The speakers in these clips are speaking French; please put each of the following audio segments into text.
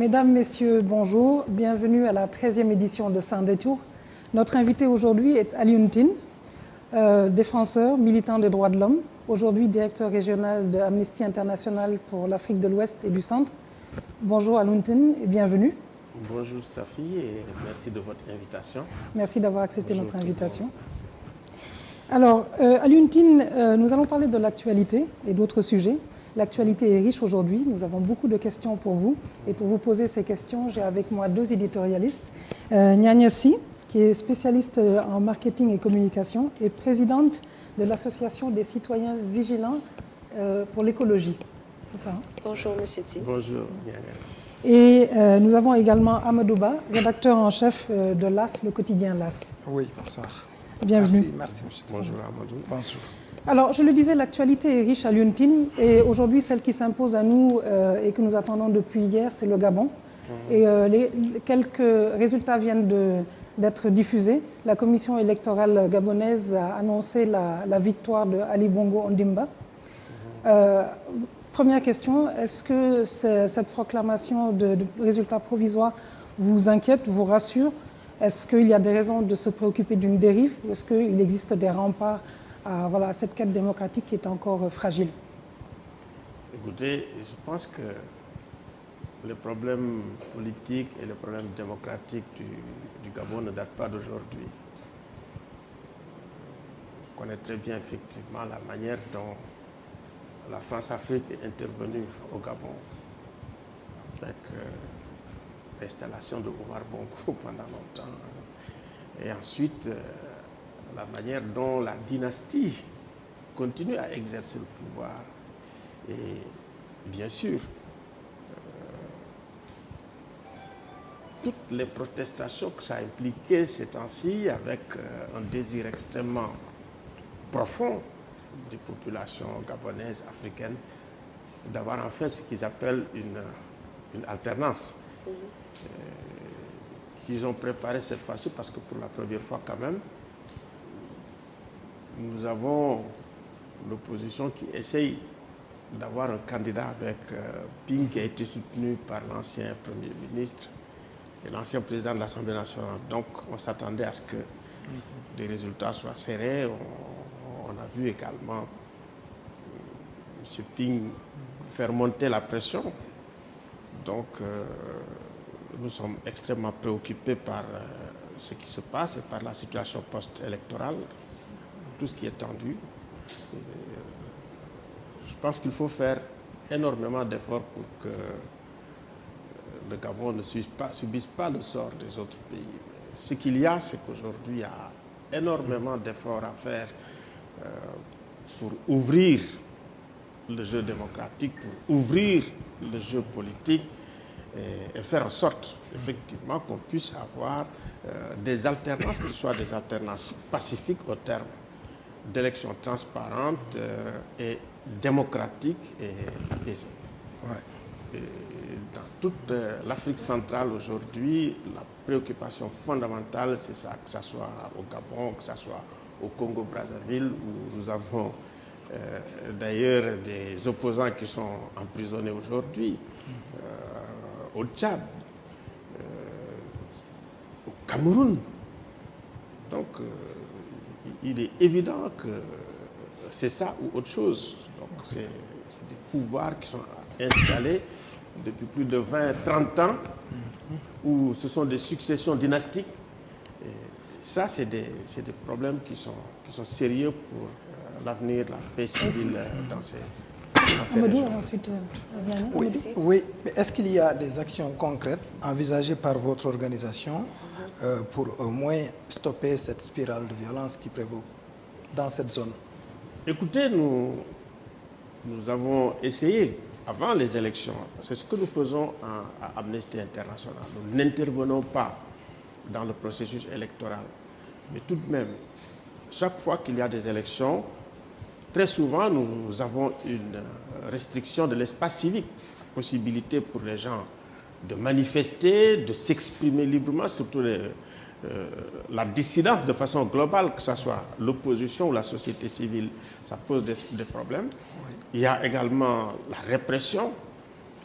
Mesdames, Messieurs, bonjour. Bienvenue à la 13e édition de Sans Détour. Notre invité aujourd'hui est Alioune Tine, défenseur, militant des droits de l'homme, aujourd'hui directeur régional de Amnesty International pour l'Afrique de l'Ouest et du Centre. Bonjour Alioune Tine et bienvenue. Bonjour Safi et merci de votre invitation. Merci d'avoir accepté notre invitation. Alors, Alioune Tine, nous allons parler de l'actualité et d'autres sujets. L'actualité est riche aujourd'hui. Nous avons beaucoup de questions pour vous. Et pour vous poser ces questions, j'ai avec moi deux éditorialistes. Nyanya Sy, qui est spécialiste en marketing et communication et présidente de l'Association des citoyens vigilants pour l'écologie. C'est ça, hein? Bonjour, Monsieur Tine. Bonjour, Nyanya. Et nous avons également Amadou Ba, rédacteur en chef de l'AS, le quotidien l'AS. Oui, bonsoir. Bienvenue. Merci, monsieur. Bonjour Amadou. Bonjour. Alors, je le disais, l'actualité est riche à Alioune Tine. Et aujourd'hui, celle qui s'impose à nous et que nous attendons depuis hier, c'est le Gabon. Et quelques résultats viennent d'être diffusés. La commission électorale gabonaise a annoncé la victoire de Ali Bongo Ondimba. Première question, est-ce que cette proclamation de résultats provisoires vous inquiète, vous rassure? Est-ce qu'il y a des raisons de se préoccuper d'une dérive? Est-ce qu'il existe des remparts à cette quête démocratique qui est encore fragile? Écoutez, je pense que le problème politique et le problème démocratique du Gabon ne datent pas d'aujourd'hui. On connaît très bien effectivement la manière dont la France-Afrique est intervenue au Gabon avec l'installation de Omar Bongo pendant longtemps. Et ensuite, la manière dont la dynastie continue à exercer le pouvoir. Et bien sûr, toutes les protestations que ça a impliquées ces temps-ci, avec un désir extrêmement profond des populations gabonaises, africaines, d'avoir enfin ce qu'ils appellent une alternance. Qu'ils ont préparé cette fois-ci parce que pour la première fois quand même, nous avons l'opposition qui essaye d'avoir un candidat avec Ping qui a été soutenu par l'ancien Premier ministre et l'ancien président de l'Assemblée nationale. Donc on s'attendait à ce que les résultats soient serrés. On a vu également M. Ping faire monter la pression. Donc nous sommes extrêmement préoccupés par ce qui se passe et par la situation post-électorale, tout ce qui est tendu. Je pense qu'il faut faire énormément d'efforts pour que le Gabon ne subisse pas le sort des autres pays. Ce qu'il y a, c'est qu'aujourd'hui, il y a énormément d'efforts à faire pour ouvrir le jeu démocratique, pour ouvrir le jeu politique et faire en sorte, effectivement, qu'on puisse avoir des alternances, qui soient des alternances pacifiques au terme d'élections transparentes et démocratiques et apaisées. Ouais. Dans toute l'Afrique centrale aujourd'hui, la préoccupation fondamentale, c'est ça, que ce soit au Gabon, que ce soit au Congo-Brazzaville, où nous avons d'ailleurs des opposants qui sont emprisonnés aujourd'hui, au Tchad, au Cameroun. Donc, il est évident que c'est ça ou autre chose. Donc, c'est des pouvoirs qui sont installés depuis plus de 20-30 ans, où ce sont des successions dynastiques. Et ça, c'est des problèmes qui sont sérieux pour l'avenir de la paix civile dans ces régions. Ensuite, oui, mais est-ce qu'il y a des actions concrètes envisagées par votre organisation pour au moins stopper cette spirale de violence qui prévaut dans cette zone? Écoutez, nous avons essayé, avant les élections, c'est ce que nous faisons à Amnesty International. Nous n'intervenons pas dans le processus électoral. Mais tout de même, chaque fois qu'il y a des élections, très souvent, nous avons une restriction de l'espace civique, la possibilité pour les gens de manifester, de s'exprimer librement, surtout la dissidence de façon globale, que ce soit l'opposition ou la société civile, ça pose des problèmes. Il y a également la répression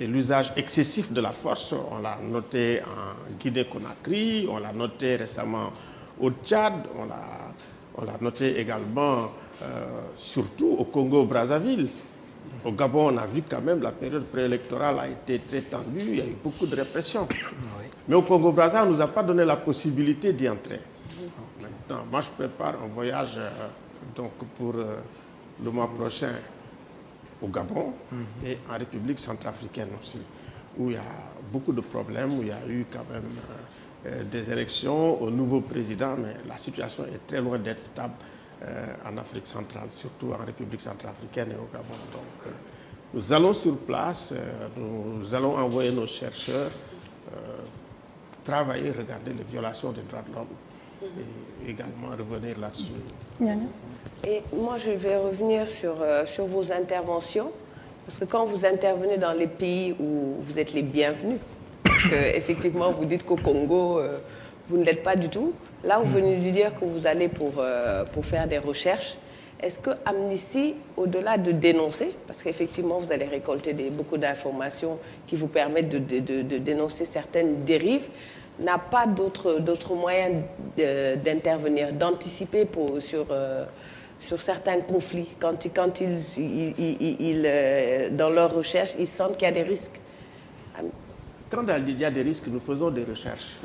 et l'usage excessif de la force. On l'a noté en Guinée-Conakry, on l'a noté récemment au Tchad, on l'a noté également surtout au Congo-Brazzaville. Au Gabon, on a vu quand même la période préélectorale a été très tendue, il y a eu beaucoup de répression. Oui. Mais au Congo-Brazzaville, on ne nous a pas donné la possibilité d'y entrer. Maintenant, moi, je prépare un voyage donc pour le mois prochain au Gabon et en République centrafricaine aussi, où il y a beaucoup de problèmes, où il y a eu quand même des élections au nouveau président, mais la situation est très loin d'être stable en Afrique centrale, surtout en République centrafricaine et au Gabon. Donc, nous allons sur place, nous allons envoyer nos chercheurs travailler, regarder les violations des droits de l'homme et également revenir là-dessus. Et moi, je vais revenir sur vos interventions, parce que quand vous intervenez dans les pays où vous êtes les bienvenus, parce que, effectivement, vous dites qu'au Congo, vous ne l'êtes pas du tout. Là, vous venez de dire que vous allez pour faire des recherches. Est-ce que Amnesty, au-delà de dénoncer, parce qu'effectivement, vous allez récolter beaucoup d'informations qui vous permettent de dénoncer certaines dérives, n'a pas d'autres moyens d'intervenir, d'anticiper sur certains conflits, quand ils dans leur recherche, ils sentent qu'il y a des risques? Quand il y a des risques, nous faisons des recherches.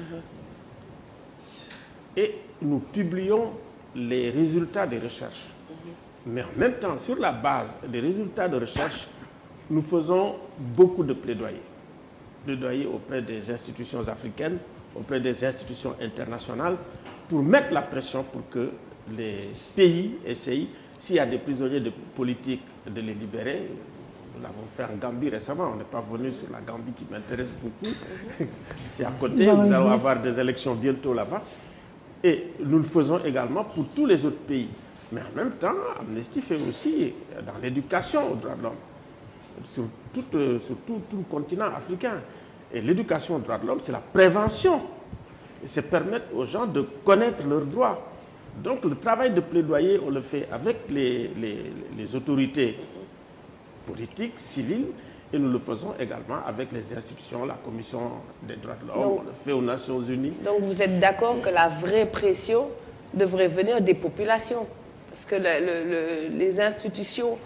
Et nous publions les résultats des recherches. Mais en même temps, sur la base des résultats de recherche, nous faisons beaucoup de plaidoyer. Plaidoyer auprès des institutions africaines, auprès des institutions internationales, pour mettre la pression pour que les pays essayent, s'il y a des prisonniers politiques, de les libérer. Nous l'avons fait en Gambie récemment, on n'est pas venu sur la Gambie qui m'intéresse beaucoup. C'est à côté, nous allons avoir des élections bientôt là-bas. Et nous le faisons également pour tous les autres pays. Mais en même temps, Amnesty fait aussi dans l'éducation aux droits de l'homme, sur tout le continent africain. Et l'éducation aux droits de l'homme, c'est la prévention. Et c'est permettre aux gens de connaître leurs droits. Donc le travail de plaidoyer, on le fait avec les autorités politiques, civiles, et nous le faisons également avec les institutions, la Commission des droits de l'homme, on le fait aux Nations Unies. Donc vous êtes d'accord que la vraie pression devrait venir des populations? Parce que les institutions,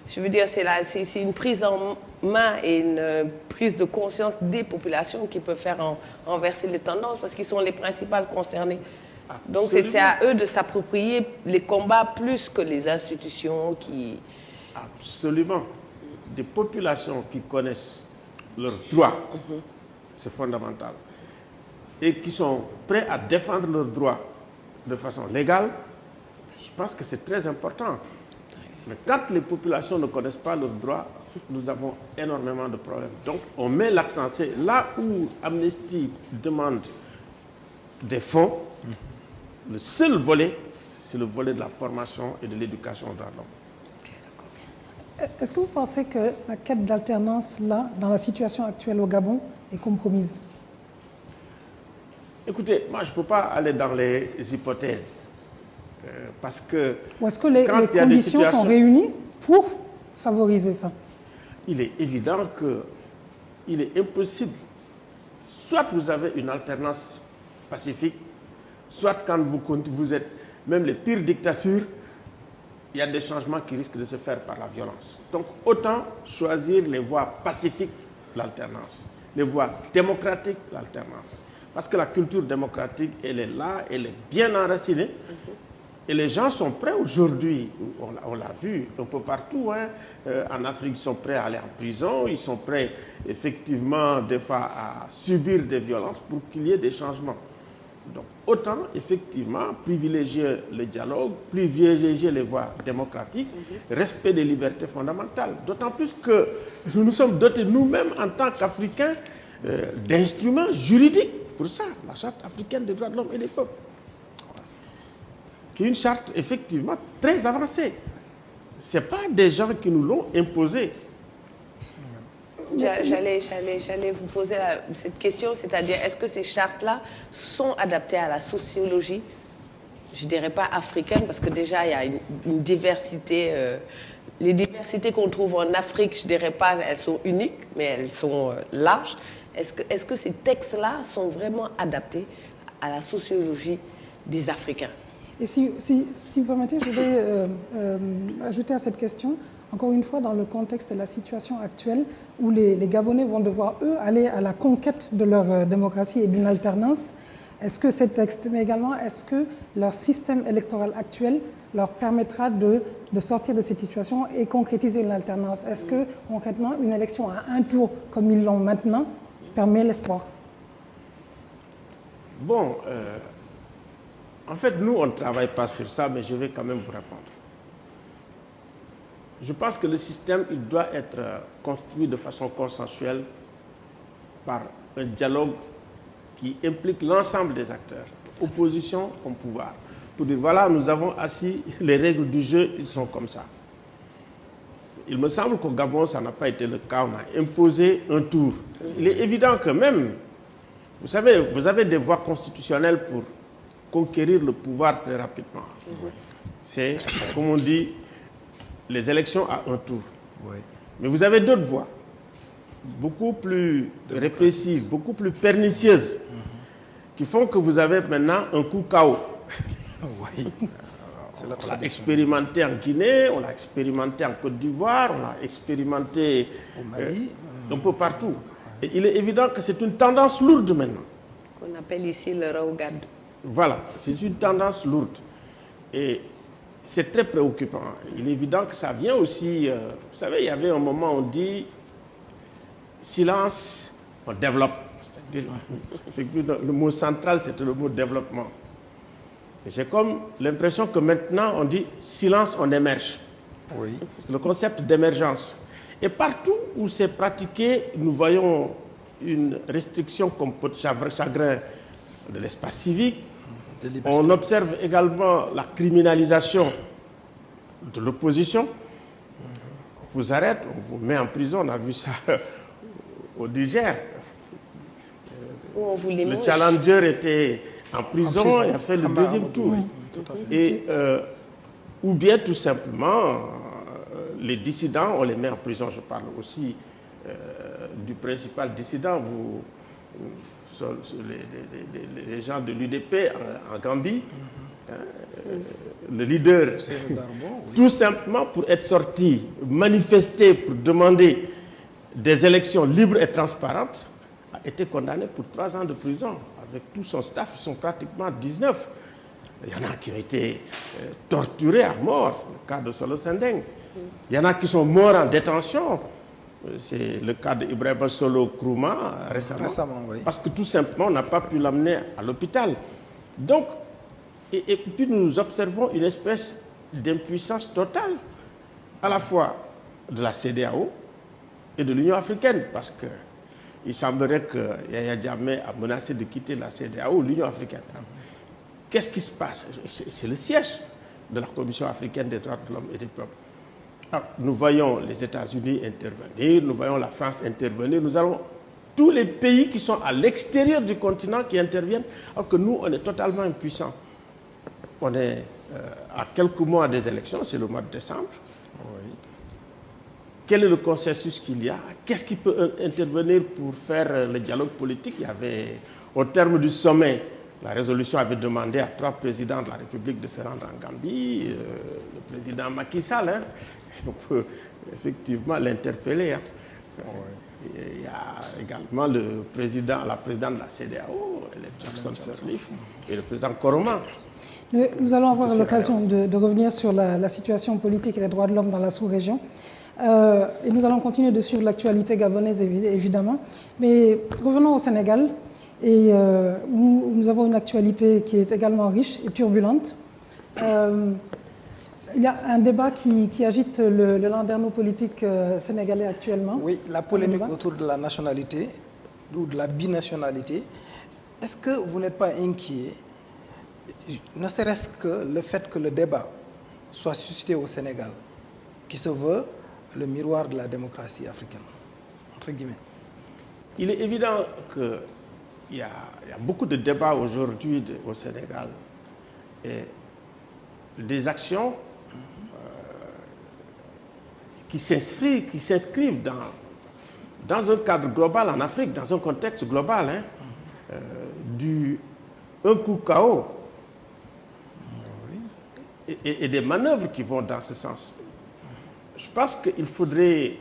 je veux dire, c'est une prise en main et une prise de conscience des populations qui peut faire renverser les tendances, parce qu'ils sont les principales concernés. Donc c'est à eux de s'approprier les combats plus que les institutions qui... Absolument. Des populations qui connaissent leurs droits, c'est fondamental, et qui sont prêts à défendre leurs droits de façon légale, je pense que c'est très important. Mais quand les populations ne connaissent pas leurs droits, nous avons énormément de problèmes. Donc on met l'accent, c'est là où Amnesty demande des fonds, le seul volet, c'est le volet de la formation et de l'éducation aux droits de l'homme. Est-ce que vous pensez que la quête d'alternance, là, dans la situation actuelle au Gabon, est compromise? Écoutez, moi, je ne peux pas aller dans les hypothèses. Parce que... Ou est-ce que les conditions sont réunies pour favoriser ça? Il est évident qu'il est impossible. Soit vous avez une alternance pacifique, soit quand vous êtes... Même les pires dictatures, il y a des changements qui risquent de se faire par la violence. Donc, autant choisir les voies pacifiques, l'alternance, les voies démocratiques, l'alternance. Parce que la culture démocratique, elle est là, elle est bien enracinée. Et les gens sont prêts aujourd'hui, on l'a vu un peu partout, hein, en Afrique, ils sont prêts à aller en prison, ils sont prêts effectivement des fois à subir des violences pour qu'il y ait des changements. Donc autant effectivement privilégier le dialogue, privilégier les voies démocratiques, respect des libertés fondamentales. D'autant plus que nous nous sommes dotés nous-mêmes en tant qu'Africains d'instruments juridiques pour ça, la Charte africaine des droits de l'homme et des peuples, qui est une charte effectivement très avancée. Ce n'est pas des gens qui nous l'ont imposée. J'allais vous poser cette question, c'est-à-dire est-ce que ces chartes-là sont adaptées à la sociologie, je ne dirais pas africaine, parce que déjà il y a une diversité les diversités qu'on trouve en Afrique, je ne dirais pas elles sont uniques, mais elles sont larges. Est-ce que ces textes-là sont vraiment adaptés à la sociologie des Africains? Et si vous permettez, je vais ajouter à cette question, encore une fois, dans le contexte de la situation actuelle, où les Gabonais vont devoir, eux, aller à la conquête de leur démocratie et d'une alternance. Est-ce que ces textes, mais également, est-ce que leur système électoral actuel leur permettra de sortir de cette situation et concrétiser une alternance? Est-ce que, concrètement, une élection à un tour, comme ils l'ont maintenant, permet l'espoir? Bon, en fait, nous, on ne travaille pas sur ça, mais je vais quand même vous répondre. Je pense que le système, il doit être construit de façon consensuelle par un dialogue qui implique l'ensemble des acteurs, opposition comme pouvoir, pour dire voilà, nous avons assis les règles du jeu, ils sont comme ça. Il me semble qu'au Gabon, ça n'a pas été le cas, on a imposé un tour. Il est évident que même, vous savez, vous avez des voies constitutionnelles pour conquérir le pouvoir très rapidement. C'est, comme on dit, les élections à un tour. Oui. Mais vous avez d'autres voies, beaucoup plus répressives, beaucoup plus pernicieuses, qui font que vous avez maintenant un coup KO. Oui. On l'a expérimenté en Guinée, on l'a expérimenté en Côte d'Ivoire, on l'a expérimenté au Mali, un peu partout. Et il est évident que c'est une tendance lourde maintenant. Qu'on appelle ici le Raougad. Voilà, c'est une tendance lourde. Et c'est très préoccupant. Il est évident que ça vient aussi... vous savez, il y avait un moment où on dit silence, on développe. C'est-à-dire, le mot central, c'était le mot développement. J'ai comme l'impression que maintenant, on dit silence, on émerge. Oui. C'est le concept d'émergence. Et partout où c'est pratiqué, nous voyons une restriction comme peau de chagrin de l'espace civique. On observe également la criminalisation de l'opposition. On vous arrête, on vous met en prison. On a vu ça au Niger. Le challenger était en prison et a fait le deuxième tour. Et, ou bien tout simplement, les dissidents, on les met en prison. Je parle aussi du principal dissident, les gens de l'UDP en Gambie, le leader, tout simplement pour être sorti, manifester, pour demander des élections libres et transparentes, a été condamné pour 3 ans de prison. Avec tout son staff, ils sont pratiquement 19. Il y en a qui ont été torturés à mort, le cas de Solo Sendeng. Il y en a qui sont morts en détention. C'est le cas d'Ibrahim Solo Kruma récemment oui. Parce que tout simplement, on n'a pas pu l'amener à l'hôpital. Donc, et puis nous observons une espèce d'impuissance totale, à la fois de la CEDEAO et de l'Union africaine, parce qu'il semblerait que Yahya Jammeh a menacé de quitter la CEDEAO ou l'Union africaine. Qu'est-ce qui se passe? C'est le siège de la Commission africaine des droits de l'homme et des peuples. Alors, nous voyons les États-Unis intervenir, nous voyons la France intervenir, nous avons tous les pays qui sont à l'extérieur du continent qui interviennent, alors que nous, on est totalement impuissants. On est à quelques mois des élections, c'est le mois de décembre. Oui. Quel est le consensus qu'il y a? Qu'est-ce qui peut intervenir pour faire le dialogue politique? Il y avait, au terme du sommet, la résolution avait demandé à 3 présidents de la République de se rendre en Gambie, le président Macky Sall, hein, on peut effectivement l'interpeller. Hein. Oui. Il y a également la présidente de la CEDEAO, Jackson Sirleaf, et le président Koroma. Nous allons avoir l'occasion de revenir sur la situation politique et les droits de l'homme dans la sous-région. Et nous allons continuer de suivre l'actualité gabonaise, évidemment. Mais revenons au Sénégal, et où nous avons une actualité qui est également riche et turbulente. Il y a un débat qui agite le landerneau politique sénégalais actuellement. Oui, la polémique autour de la nationalité ou de la binationalité. Est-ce que vous n'êtes pas inquiet, ne serait-ce que le fait que le débat soit suscité au Sénégal, qui se veut le miroir de la démocratie africaine, entre guillemets? Il est évident qu'il y a beaucoup de débats aujourd'hui au Sénégal et des actions qui s'inscrivent dans un cadre global en Afrique, dans un contexte global, hein, un coup KO et des manœuvres qui vont dans ce sens. Je pense qu'il faudrait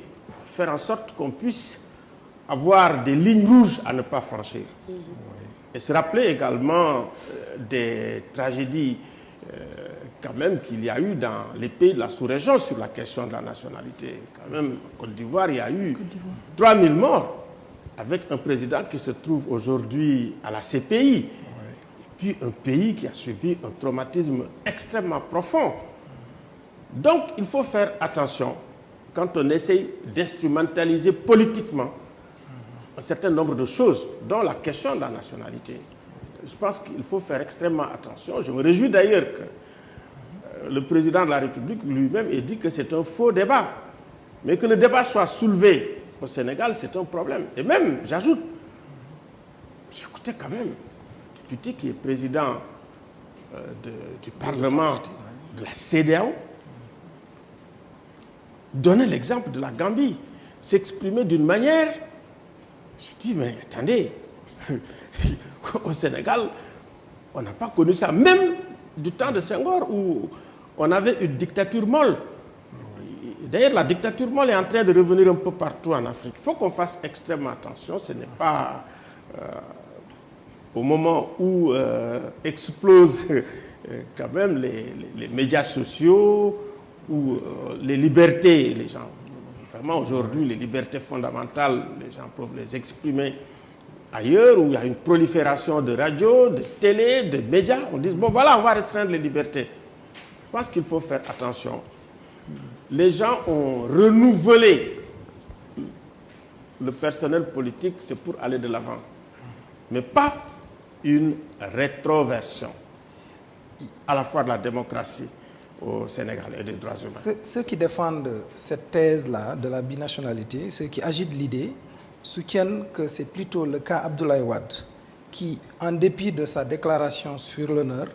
faire en sorte qu'on puisse avoir des lignes rouges à ne pas franchir. Et se rappeler également des tragédies quand même qu'il y a eu dans les pays de la sous-région sur la question de la nationalité. Quand même, en Côte d'Ivoire, il y a eu 3000 morts avec un président qui se trouve aujourd'hui à la CPI. Et puis un pays qui a subi un traumatisme extrêmement profond. Donc, il faut faire attention quand on essaye d'instrumentaliser politiquement un certain nombre de choses, dont la question de la nationalité. Je pense qu'il faut faire extrêmement attention. Je me réjouis d'ailleurs que le président de la République lui-même ait dit que c'est un faux débat. Mais que le débat soit soulevé au Sénégal, c'est un problème. Et même, j'ajoute, j'écoutais quand même un député qui est président du Parlement de la CEDEAO, donner l'exemple de la Gambie, s'exprimer d'une manière... Je dis, mais attendez, au Sénégal, on n'a pas connu ça. Même du temps de Senghor, où on avait une dictature molle. D'ailleurs, la dictature molle est en train de revenir un peu partout en Afrique. Il faut qu'on fasse extrêmement attention. Ce n'est pas au moment où explosent quand même les médias sociaux, ou les libertés, les gens... Vraiment, aujourd'hui, les libertés fondamentales, les gens peuvent les exprimer ailleurs, où il y a une prolifération de radio, de télé, de médias. On dit, bon, voilà, on va restreindre les libertés. Je pense qu'il faut faire attention. Les gens ont renouvelé le personnel politique, c'est pour aller de l'avant. Mais pas une rétroversion à la fois de la démocratie au Sénégal et des droits humains. Ceux qui défendent cette thèse-là de la binationalité, ceux qui agitent l'idée, soutiennent que c'est plutôt le cas Abdoulaye Wade qui, en dépit de sa déclaration sur l'honneur,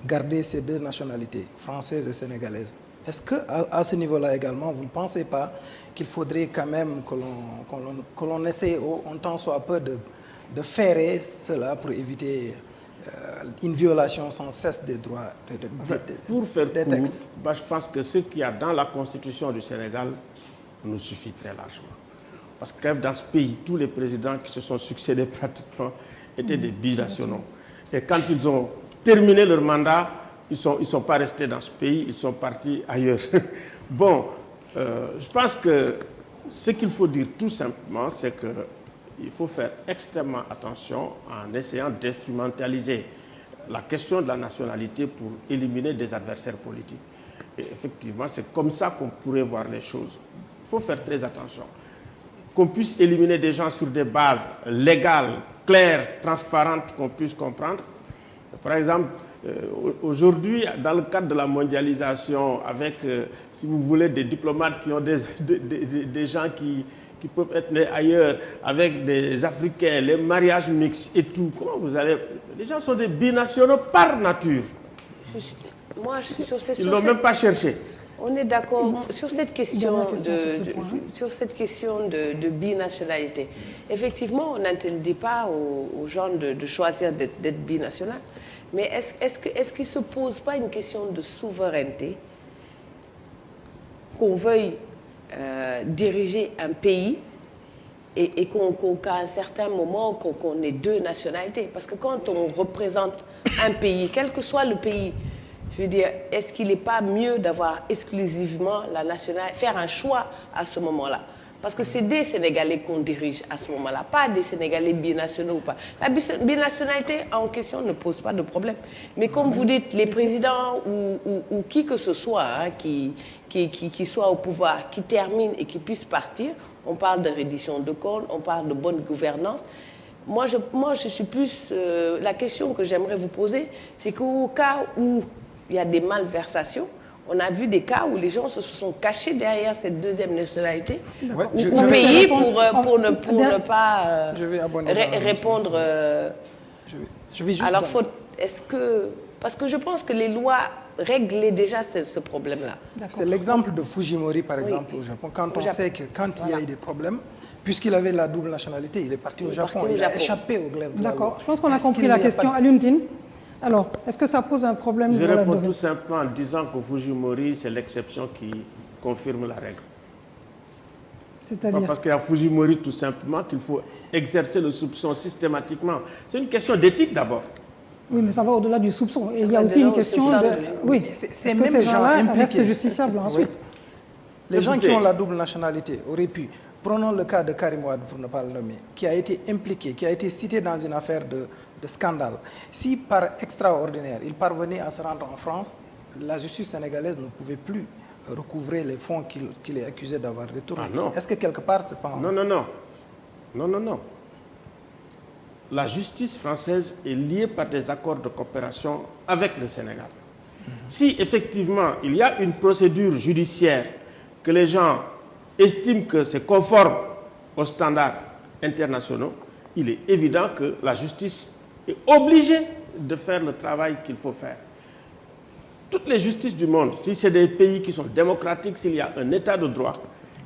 gardait ces deux nationalités, française et sénégalaise. Est-ce qu'à ce niveau-là également, vous ne pensez pas qu'il faudrait quand même que l'on essaie, en tant soit peu, de ferrer cela pour éviter une violation sans cesse des droits pour faire des court, textes. Je pense que ce qu'il y a dans la constitution du Sénégal nous suffit très largement. Parce que dans ce pays, tous les présidents qui se sont succédés pratiquement étaient des binationaux. Et quand ils ont terminé leur mandat, ils sont pas restés dans ce pays, ils sont partis ailleurs. Bon, je pense que ce qu'il faut dire tout simplement, c'est que il faut faire extrêmement attention en essayant d'instrumentaliser la question de la nationalité pour éliminer des adversaires politiques. Et effectivement, c'est comme ça qu'on pourrait voir les choses. Il faut faire très attention. Qu'on puisse éliminer des gens sur des bases légales, claires, transparentes, qu'on puisse comprendre. Par exemple, aujourd'hui, dans le cadre de la mondialisation, avec, si vous voulez, des diplomates qui ont des gens qui peuvent être nés ailleurs, avec des Africains, les mariages mixtes et tout. Comment vous allez... Les gens sont des binationaux par nature. Moi, ils ne l'ont même pas cherché. On est d'accord sur cette question de binationalité. Effectivement, on n'interdit pas aux gens de choisir d'être binational. Mais est-ce qu'il ne se pose pas une question de souveraineté, qu'on veuille diriger un pays et qu'à un certain moment qu'on ait deux nationalités? Parce que quand on représente un pays, quel que soit le pays, je veux dire, est-ce qu'il n'est pas mieux d'avoir exclusivement la nationalité, faire un choix à ce moment-là? Parce que c'est des Sénégalais qu'on dirige à ce moment-là, pas des Sénégalais binationaux ou pas. La binationalité en question ne pose pas de problème. Mais comme vous dites, les présidents ou qui que ce soit qui soit au pouvoir, qui termine et qui puisse partir, on parle de reddition de comptes, on parle de bonne gouvernance. Moi, je suis plus... la question que j'aimerais vous poser, c'est qu'au cas où il y a des malversations, on a vu des cas où les gens se sont cachés derrière cette deuxième nationalité ou pays pour ne pas répondre à leur faute. Parce que je pense que les lois réglez déjà ce problème-là. C'est l'exemple de Fujimori, par exemple, au Japon. Quand on sait que quand il y a eu des problèmes, puisqu'il avait la double nationalité, il est parti au Japon. Il a échappé au glaive de la loi. D'accord. Je pense qu'on a compris la question. Alioune Tine, alors, est-ce que ça pose un problème? Je réponds tout simplement en disant que Fujimori, c'est l'exception qui confirme la règle. C'est-à-dire? Parce qu'il y a Fujimori, tout simplement, qu'il faut exercer le soupçon systématiquement. C'est une question d'éthique d'abord. Oui, mais ça va au-delà du soupçon. Et il y a aussi une question de... Oui, est-ce que ces gens-là restent justiciables ensuite? Les gens qui ont la double nationalité auraient pu... Prenons le cas de Karim Wade, pour ne pas le nommer, qui a été impliqué, qui a été cité dans une affaire de scandale. Si par extraordinaire, il parvenait à se rendre en France, la justice sénégalaise ne pouvait plus recouvrer les fonds qu'il est accusé d'avoir détournés. Ah non. Est-ce que quelque part, c'est pas... Non, non, non. Non, non, non. La justice française est liée par des accords de coopération avec le Sénégal. Si effectivement il y a une procédure judiciaire que les gens estiment que c'est conforme aux standards internationaux, il est évident que la justice est obligée de faire le travail qu'il faut faire. Toutes les justices du monde, si c'est des pays qui sont démocratiques, s'il y a un état de droit,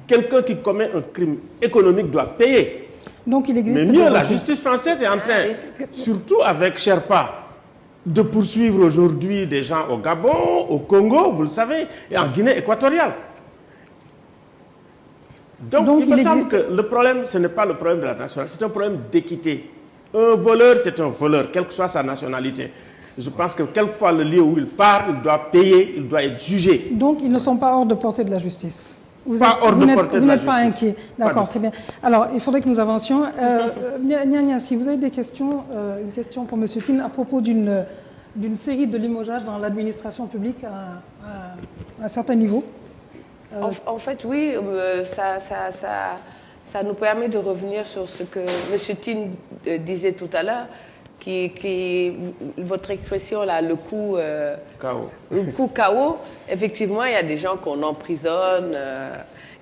quelqu'un qui commet un crime économique doit payer. Donc il existe... Mais mieux, la justice française est en train, surtout avec Sherpa, de poursuivre aujourd'hui des gens au Gabon, au Congo, vous le savez, et en Guinée équatoriale. Donc il me semble que le problème, ce n'est pas le problème de la nationalité, c'est un problème d'équité. Un voleur, c'est un voleur, quelle que soit sa nationalité. Je pense que quelquefois, le lieu où il part, il doit payer, il doit être jugé. Donc ils ne sont pas hors de portée de la justice? Vous n'êtes pas inquiet. D'accord, c'est bien. Alors, il faudrait que nous avancions. Nia, si vous avez des questions, une question pour M. Tine à propos d'une série de limogeages dans l'administration publique à un certain niveau. En fait, oui, ça nous permet de revenir sur ce que M. Tine disait tout à l'heure, votre expression là, le coup KO. Le coup KO, effectivement, il y a des gens qu'on emprisonne,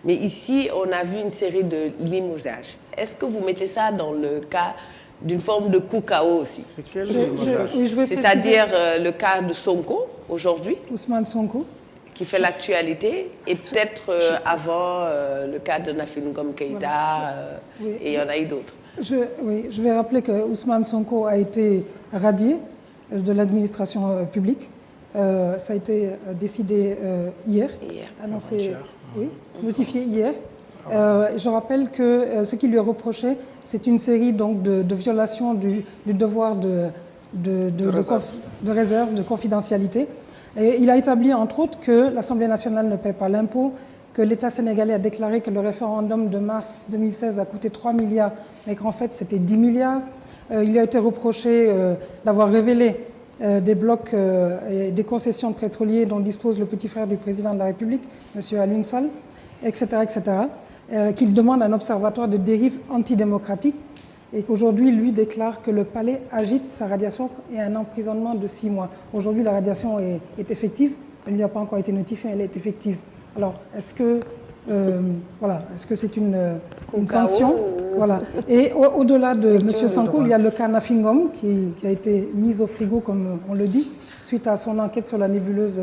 mais ici, on a vu une série de limogeages. Est-ce que vous mettez ça dans le cas d'une forme de coup KO aussi? C'est-à-dire le cas de Sonko, aujourd'hui. Ousmane Sonko. Qui fait l'actualité, et peut-être avant le cas de Nafi Ngom Keïta, et il y en a eu d'autres. Je vais rappeler que Ousmane Sonko a été radié de l'administration publique. Ça a été décidé hier, annoncé, notifié hier. Je rappelle que ce qui lui est reproché, c'est une série donc, de violations du devoir de réserve, de confidentialité. Et il a établi, entre autres, que l'Assemblée nationale ne paie pas l'impôt, que l'État sénégalais a déclaré que le référendum de mars 2016 a coûté 3 milliards, mais qu'en fait c'était 10 milliards. Il a été reproché d'avoir révélé des blocs et des concessions de pétroliers dont dispose le petit frère du président de la République, M. Alioune Sall, etc., etc., qu'il demande un observatoire de dérive antidémocratique et qu'aujourd'hui, lui déclare que le palais agite sa radiation et un emprisonnement de 6 mois. Aujourd'hui, la radiation est effective. Elle ne lui a pas encore été notifiée, elle est effective. Alors, est-ce que c'est une sanction? Voilà. Et au-delà de M. Sonko, il y a le cas Nafi Ngom qui a été mis au frigo, comme on le dit, suite à son enquête sur la nébuleuse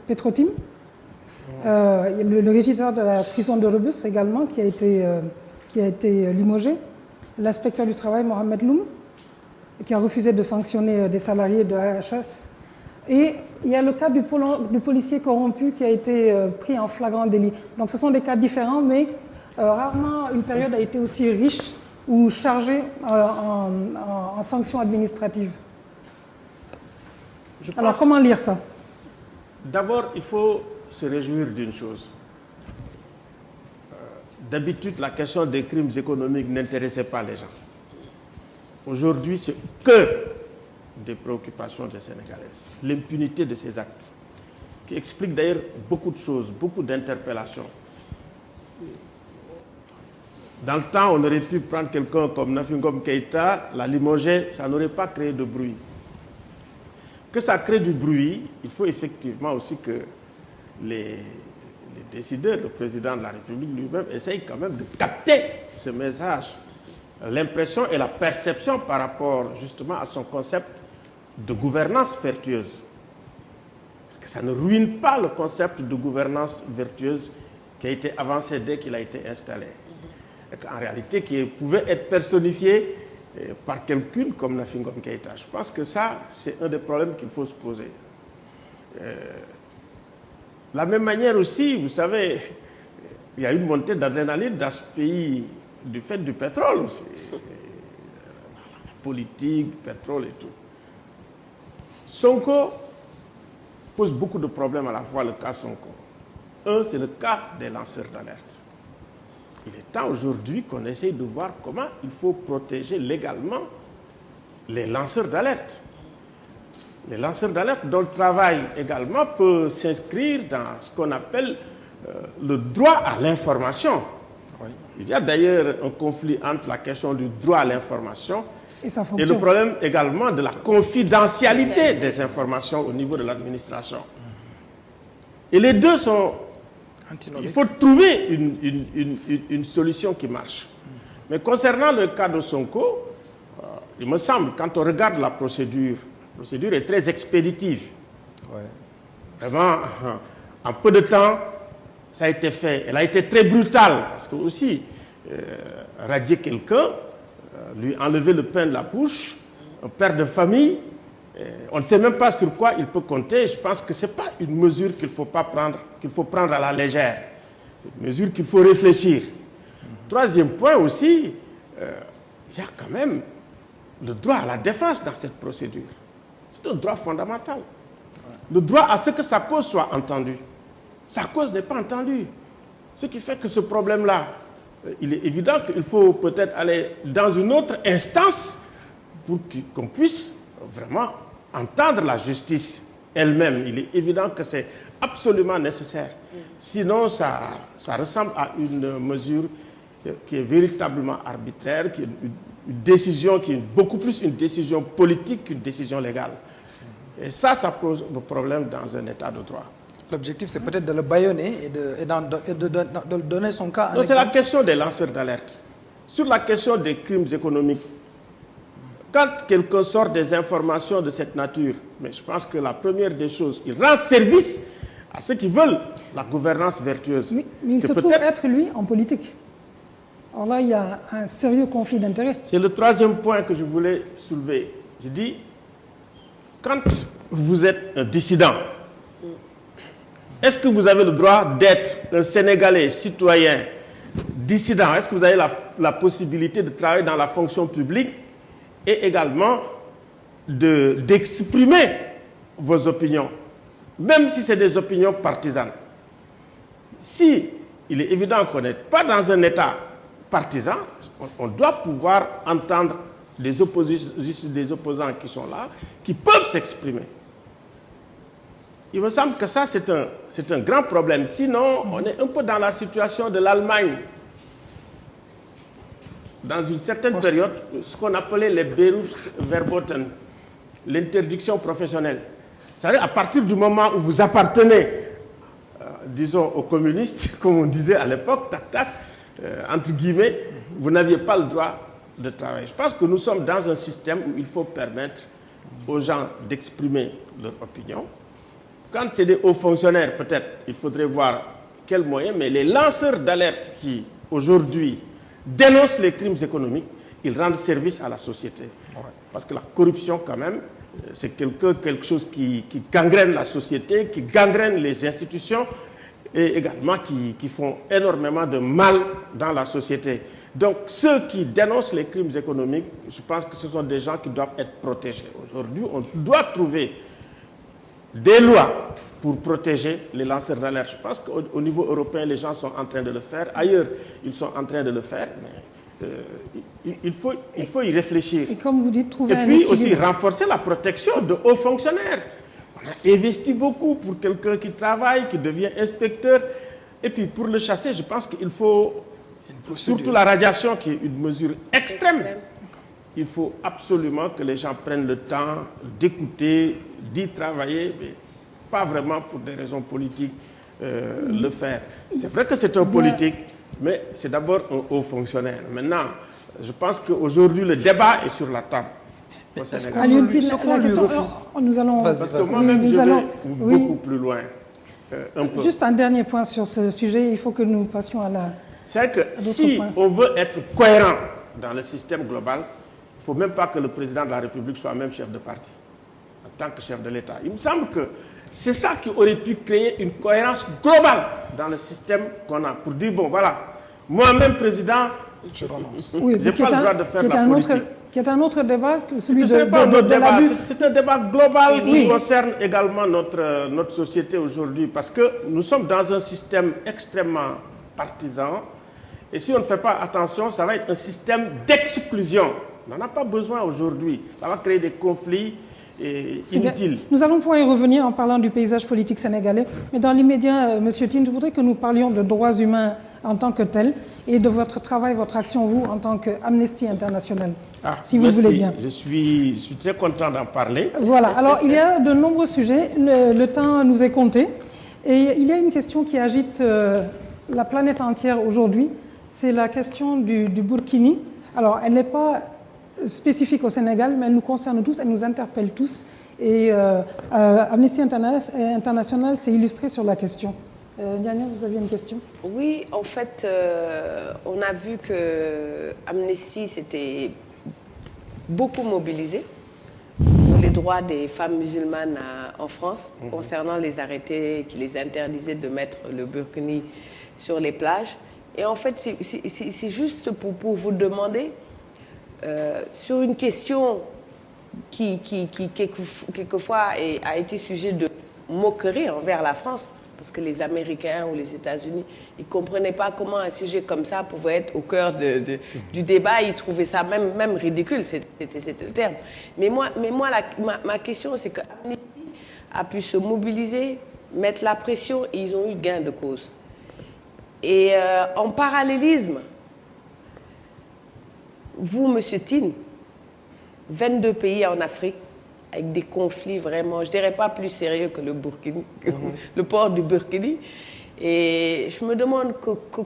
Petrotim. Le régisseur de la prison de Rebus également qui a été limogé. L'inspecteur du travail, Mohamed Loum, qui a refusé de sanctionner des salariés de AHS. Et il y a le cas du policier corrompu qui a été pris en flagrant délit. Donc ce sont des cas différents, mais rarement une période a été aussi riche ou chargée en sanctions administratives. Alors comment lire ça? D'abord, il faut se réjouir d'une chose. D'habitude, la question des crimes économiques n'intéressait pas les gens. Aujourd'hui, c'est au cœur des préoccupations des Sénégalaises. L'impunité de ces actes, qui explique d'ailleurs beaucoup de choses, beaucoup d'interpellations. Dans le temps, on aurait pu prendre quelqu'un comme Nafi Ngom Keïta, la limoger, ça n'aurait pas créé de bruit. Que ça crée du bruit, il faut effectivement aussi que les décideurs, le président de la République lui-même, essaye quand même de capter ce message, l'impression et la perception par rapport justement à son concept de gouvernance vertueuse. Est-ce que ça ne ruine pas le concept de gouvernance vertueuse qui a été avancé dès qu'il a été installé? Et qu'en réalité, qui pouvait être personnifié par quelqu'un comme Nafi Ngom Keïta. Je pense que ça, c'est un des problèmes qu'il faut se poser. De la même manière aussi, vous savez, il y a une montée d'adrénaline dans ce pays du fait du pétrole aussi. La politique, du pétrole et tout. Sonko pose beaucoup de problèmes à la fois, le cas Sonko. Un, c'est le cas des lanceurs d'alerte. Il est temps aujourd'hui qu'on essaye de voir comment il faut protéger légalement les lanceurs d'alerte. Les lanceurs d'alerte dont le travail également peut s'inscrire dans ce qu'on appelle le droit à l'information. Oui. Il y a d'ailleurs un conflit entre la question du droit à l'information et le problème également de la confidentialité des informations au niveau de l'administration. Et les deux sont... Il faut trouver une solution qui marche. Mais concernant le cas de Sonko, il me semble, quand on regarde la procédure est très expéditive. Ouais. Vraiment, en peu de temps, ça a été fait. Elle a été très brutale, parce que aussi, radier quelqu'un, lui enlever le pain de la bouche, un père de famille, on ne sait même pas sur quoi il peut compter. Je pense que ce n'est pas une mesure qu'il faut prendre à la légère. C'est une mesure qu'il faut réfléchir. Troisième point aussi, il y a quand même le droit à la défense dans cette procédure. C'est un droit fondamental. Le droit à ce que sa cause soit entendue. Sa cause n'est pas entendue. Ce qui fait que ce problème-là, il est évident qu'il faut peut-être aller dans une autre instance pour qu'on puisse vraiment entendre la justice elle-même. Il est évident que c'est absolument nécessaire. Sinon, ça ressemble à une mesure qui est véritablement arbitraire, qui est une décision qui est beaucoup plus une décision politique qu'une décision légale. Et ça pose un problème dans un état de droit. L'objectif, c'est peut-être de le bâillonner et de donner son cas. Non, c'est la question des lanceurs d'alerte. Sur la question des crimes économiques, quand quelqu'un sort des informations de cette nature, mais je pense que la première des choses, il rend service à ceux qui veulent la gouvernance vertueuse. Mais il se trouve être, lui, en politique. Alors là, il y a un sérieux conflit d'intérêts. C'est le troisième point que je voulais soulever. Je dis, quand vous êtes un dissident, est-ce que vous avez le droit d'être un Sénégalais citoyen dissident? Est-ce que vous avez la possibilité de travailler dans la fonction publique et également d'exprimer vos opinions, même si c'est des opinions partisanes? Si il est évident qu'on n'est pas dans un État partisan, on doit pouvoir entendre des opposants qui sont là, qui peuvent s'exprimer. Il me semble que ça, c'est un grand problème. Sinon, on est un peu dans la situation de l'Allemagne. Dans une certaine période, ce qu'on appelait les Berufsverboten, l'interdiction professionnelle. C'est-à-dire, à partir du moment où vous appartenez, disons, aux communistes, comme on disait à l'époque, tac, tac, entre guillemets, vous n'aviez pas le droit de travailler. Je pense que nous sommes dans un système où il faut permettre aux gens d'exprimer leur opinion. Quand c'est des hauts fonctionnaires, peut-être, il faudrait voir quels moyens, mais les lanceurs d'alerte qui, aujourd'hui, dénoncent les crimes économiques, ils rendent service à la société. Parce que la corruption, quand même, c'est quelque chose qui gangrène la société, qui gangrène les institutions et également qui font énormément de mal dans la société. Donc, ceux qui dénoncent les crimes économiques, je pense que ce sont des gens qui doivent être protégés. Aujourd'hui, on doit trouver des lois pour protéger les lanceurs d'alerte. Je pense qu'au niveau européen, les gens sont en train de le faire. Ailleurs, ils sont en train de le faire. Mais il faut y réfléchir. Et comme vous dites, trouver un équilibre. Et puis aussi renforcer la protection de hauts fonctionnaires. On a investi beaucoup pour quelqu'un qui travaille, qui devient inspecteur. Et puis pour le chasser, je pense qu'il faut, surtout la radiation qui est une mesure extrême, il faut absolument que les gens prennent le temps d'écouter, d'y travailler, mais pas vraiment pour des raisons politiques le faire. C'est vrai que c'est un politique, mais c'est d'abord un haut fonctionnaire. Maintenant, je pense qu'aujourd'hui, le débat est sur la table. au Sénégal. Alioune Tine, ce la qu'on lui question, refuse. nous allons... Vas-y, Parce que vas-y. moi-même, Oui, je nous allons- vais oui. beaucoup plus loin. Un peu. Juste un dernier point sur ce sujet, il faut que nous passions à la... C'est vrai que si points. on veut être cohérent dans le système global, il ne faut même pas que le président de la République soit même chef de parti, en tant que chef de l'État. Il me semble que c'est ça qui aurait pu créer une cohérence globale dans le système qu'on a, pour dire, bon voilà, moi-même président, Oui, j'ai qui pas est le un- droit de faire qui de est la un autre, politique. qui est un autre débat que celui Ce de, n'est pas un autre de débat, l'abus. c'est un débat global qui Oui. concerne également notre société aujourd'hui, parce que nous sommes dans un système extrêmement partisan, et si on ne fait pas attention, ça va être un système d'exclusion. On n'en a pas besoin aujourd'hui, ça va créer des conflits C'est bien. inutiles. Nous allons pouvoir y revenir en parlant du paysage politique sénégalais, mais dans l'immédiat, Monsieur Tine, je voudrais que nous parlions de droits humains en tant que tels et de votre travail, votre action, vous, en tant qu'Amnesty International, si vous Merci. voulez bien. Je suis très content d'en parler. Voilà, alors il y a de nombreux sujets, le temps nous est compté, et il y a une question qui agite la planète entière aujourd'hui, c'est la question du Burkini. Alors, elle n'est pas spécifique au Sénégal, mais elle nous concerne tous, elle nous interpelle tous, et Amnesty International s'est illustré sur la question. Diana, vous aviez une question? Oui, en fait, on a vu que Amnesty s'était beaucoup mobilisé pour les droits des femmes musulmanes en France, concernant les arrêtés qui les interdisaient de mettre le burkini sur les plages. Et en fait, c'est juste pour vous demander, sur une question qui quelquefois a été sujet de moquerie envers la France, parce que les Américains ou les États-Unis, ils ne comprenaient pas comment un sujet comme ça pouvait être au cœur du débat. Ils trouvaient ça même ridicule, c'était le terme. Mais moi ma question, c'est que Amnesty a pu se mobiliser, mettre la pression, et ils ont eu gain de cause. Et en parallélisme, vous, Monsieur Tine, 22 pays en Afrique, avec des conflits vraiment, je dirais pas plus sérieux que le Burkini, le port du Burkini. Et je me demande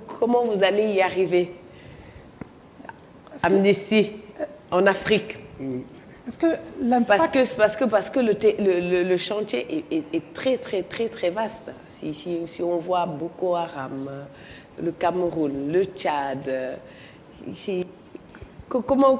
comment vous allez y arriver, Amnesty, en Afrique. Est-ce que l'impact... Parce que le chantier est très vaste. Si on voit Boko Haram, le Cameroun, le Tchad, comment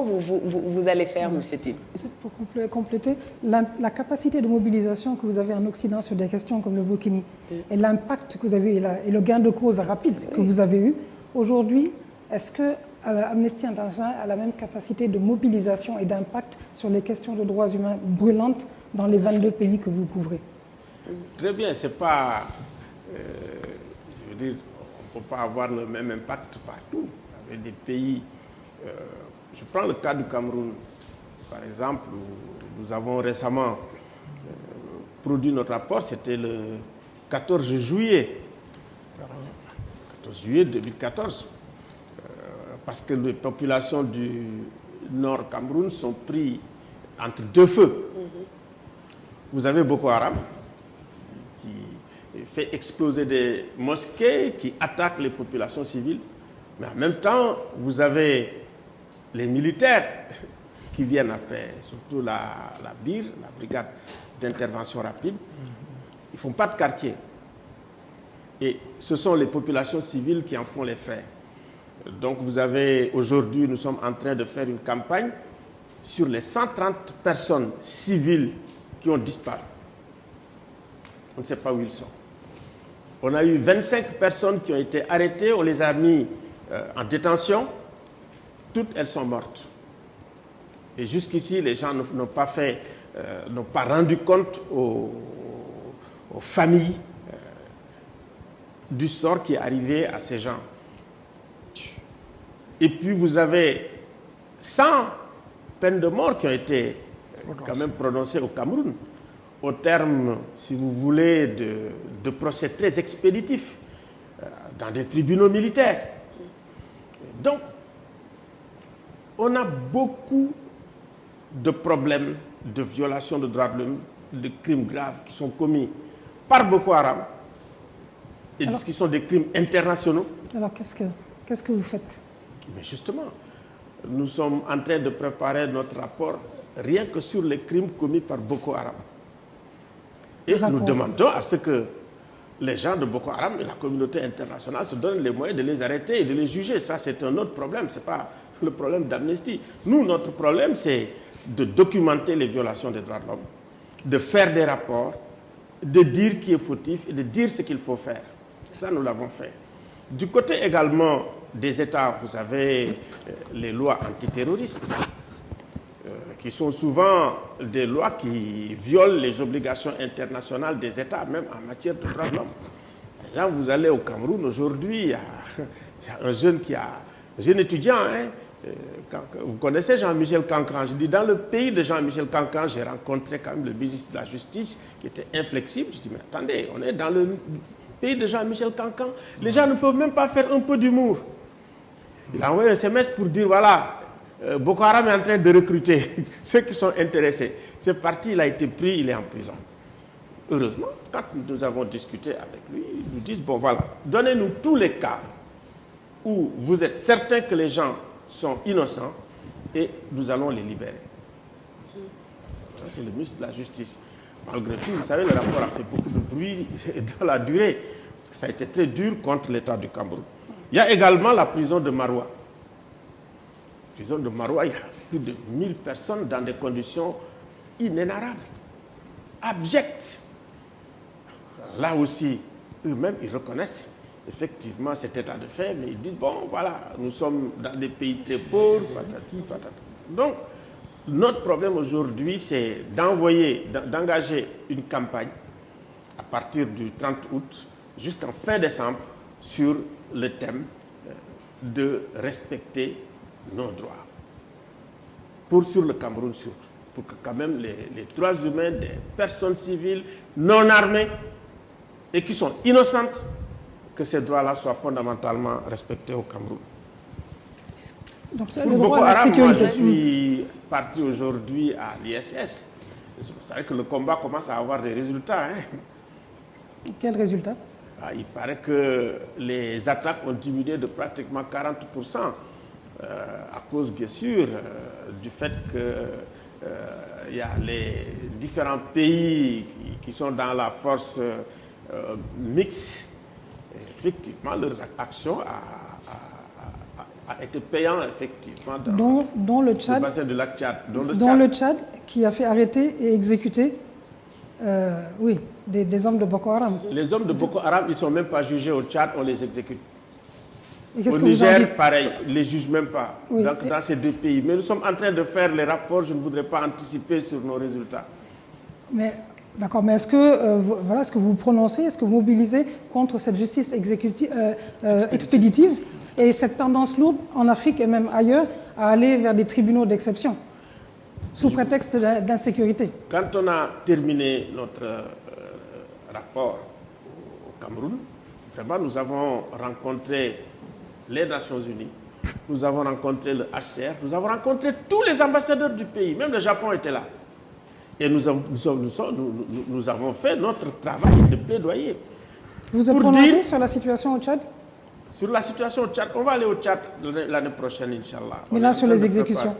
vous allez faire, Monsieur Tine? Pour compléter, la capacité de mobilisation que vous avez en Occident sur des questions comme le Burkini et l'impact que vous avez eu et le gain de cause rapide que vous avez eu, aujourd'hui, est-ce que Amnesty International a la même capacité de mobilisation et d'impact sur les questions de droits humains brûlantes dans les 22 pays que vous couvrez? Très bien, c'est pas... je veux dire, on ne peut pas avoir le même impact partout. Avec des pays... je prends le cas du Cameroun, par exemple, où nous avons récemment produit notre rapport, c'était le 14 juillet. 14 juillet 2014. Parce que les populations du nord Cameroun sont prises entre deux feux. Vous avez Boko Haram, qui fait exploser des mosquées, qui attaque les populations civiles. Mais en même temps, vous avez les militaires qui viennent après, surtout la BIR, la brigade d'intervention rapide. Ils ne font pas de quartier. Et ce sont les populations civiles qui en font les frais. Donc vous avez, aujourd'hui, nous sommes en train de faire une campagne sur les 130 personnes civiles qui ont disparu. On ne sait pas où ils sont. On a eu 25 personnes qui ont été arrêtées, on les a mis en détention. Toutes elles sont mortes. Et jusqu'ici, les gens n'ont pas rendu compte aux familles du sort qui est arrivé à ces gens. Et puis vous avez 100 peines de mort qui ont été quand même prononcées au Cameroun, au terme, si vous voulez, de procès très expéditifs dans des tribunaux militaires. Donc, on a beaucoup de problèmes de violations de droits de l'homme, de crimes graves qui sont commis par Boko Haram et qui sont des crimes internationaux. Alors, qu'est-ce que vous faites? Mais justement, nous sommes en train de préparer notre rapport rien que sur les crimes commis par Boko Haram. Et nous demandons à ce que les gens de Boko Haram et la communauté internationale se donnent les moyens de les arrêter et de les juger. Ça, c'est un autre problème, ce n'est pas le problème d'Amnesty. Nous, notre problème, c'est de documenter les violations des droits de l'homme, de faire des rapports, de dire qui est fautif et de dire ce qu'il faut faire. Ça, nous l'avons fait. Du côté également des États, vous avez les lois antiterroristes, qui sont souvent des lois qui violent les obligations internationales des États, même en matière de droits de l'homme. Par exemple, vous allez au Cameroun aujourd'hui, il y a un jeune étudiant, hein, vous connaissez Jean-Michel Cancan. Je dis, dans le pays de Jean-Michel Cancan, j'ai rencontré quand même le ministre de la Justice qui était inflexible. Je dis, mais attendez, on est dans le pays de Jean-Michel Cancan. Les gens ne peuvent même pas faire un peu d'humour. Il a envoyé un SMS pour dire, voilà, Boko Haram est en train de recruter ceux qui sont intéressés. C'est parti, il a été pris, il est en prison. Heureusement, quand nous avons discuté avec lui, ils nous disent, bon voilà, donnez-nous tous les cas où vous êtes certain que les gens sont innocents et nous allons les libérer. Ça, c'est le ministre de la Justice. Malgré tout, vous savez, le rapport a fait beaucoup de bruit dans la durée. Ça a été très dur contre l'État du Cameroun. Il y a également la prison de Maroua. La prison de Maroua, il y a plus de 1000 personnes dans des conditions inénarrables, abjectes. Là aussi, eux-mêmes, ils reconnaissent effectivement cet état de fait, mais ils disent, bon, voilà, nous sommes dans des pays très pauvres, patati, patata. Donc, notre problème aujourd'hui, c'est d'engager une campagne à partir du 30 août jusqu'en fin décembre sur le thème de respecter nos droits. Sur le Cameroun surtout, pour que quand même les droits humains des personnes civiles non armées et qui sont innocentes, que ces droits-là soient fondamentalement respectés au Cameroun. Donc c'est le droit à la sécurité. Moi, je suis parti aujourd'hui à l'ISS. Vous savez que le combat commence à avoir des résultats. Hein. Quels résultats? Il paraît que les attaques ont diminué de pratiquement 40%, à cause, bien sûr, du fait qu'il y a les différents pays qui sont dans la force mixte. Effectivement, leurs actions a été payant effectivement dans le Tchad, bassin du lac Tchad. Dans le Tchad, qui a fait arrêter et exécuter oui, des hommes de Boko Haram. Les hommes de Boko Haram, ils ne sont même pas jugés au Tchad, on les exécute. Au Niger, pareil, ils ne les jugent même pas. Oui. Donc, dans ces deux pays. Mais nous sommes en train de faire les rapports, je ne voudrais pas anticiper sur nos résultats. Mais d'accord, mais est-ce que, voilà, est-ce que vous vous prononcez, est-ce que vous mobilisez contre cette justice expéditive et cette tendance lourde en Afrique et même ailleurs à aller vers des tribunaux d'exception sous prétexte d'insécurité? Quand on a terminé notre rapport au Cameroun, vraiment nous avons rencontré les Nations Unies, nous avons rencontré le HCR, nous avons rencontré tous les ambassadeurs du pays, même le Japon était là. Et nous avons fait notre travail de plaidoyer. Vous êtes prononcé sur la situation au Tchad? Sur la situation au Tchad, on va aller au Tchad l'année prochaine, Inch'Allah. Mais là, sur les exécutions?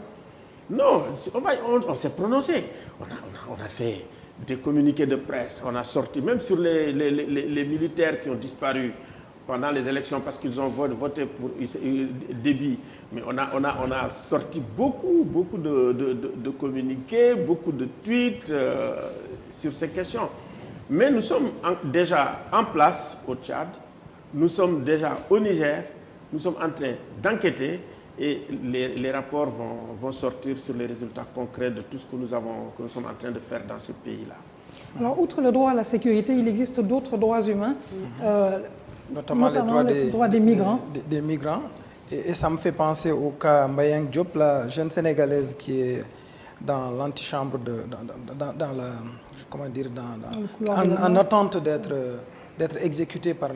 Non, on s'est prononcé. On a fait des communiqués de presse, on a sorti, même sur les militaires qui ont disparu pendant les élections parce qu'ils ont voté pour Déby. Mais on a sorti beaucoup de communiqués, beaucoup de tweets sur ces questions. Mais nous sommes déjà en place au Tchad, nous sommes déjà au Niger, nous sommes en train d'enquêter et les rapports vont sortir sur les résultats concrets de tout ce que nous sommes en train de faire dans ces pays-là. Alors, outre le droit à la sécurité, il existe d'autres droits humains, notamment les droits des migrants. Des migrants. Et ça me fait penser au cas Mbayang Diop, la jeune Sénégalaise qui est dans l'antichambre, en attente d'être exécutée par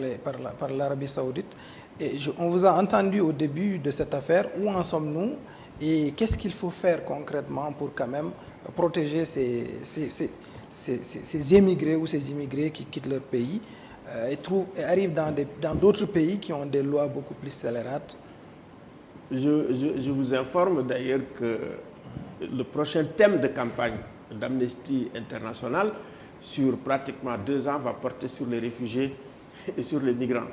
l'Arabie Saoudite. Et on vous a entendu au début de cette affaire. Où en sommes-nous et qu'est-ce qu'il faut faire concrètement pour quand même protéger ces émigrés ou ces immigrés qui quittent leur pays et arrivent dans d'autres pays qui ont des lois beaucoup plus scélérates? Je vous informe d'ailleurs que le prochain thème de campagne d'Amnesty International sur pratiquement 2 ans va porter sur les réfugiés et sur les migrants.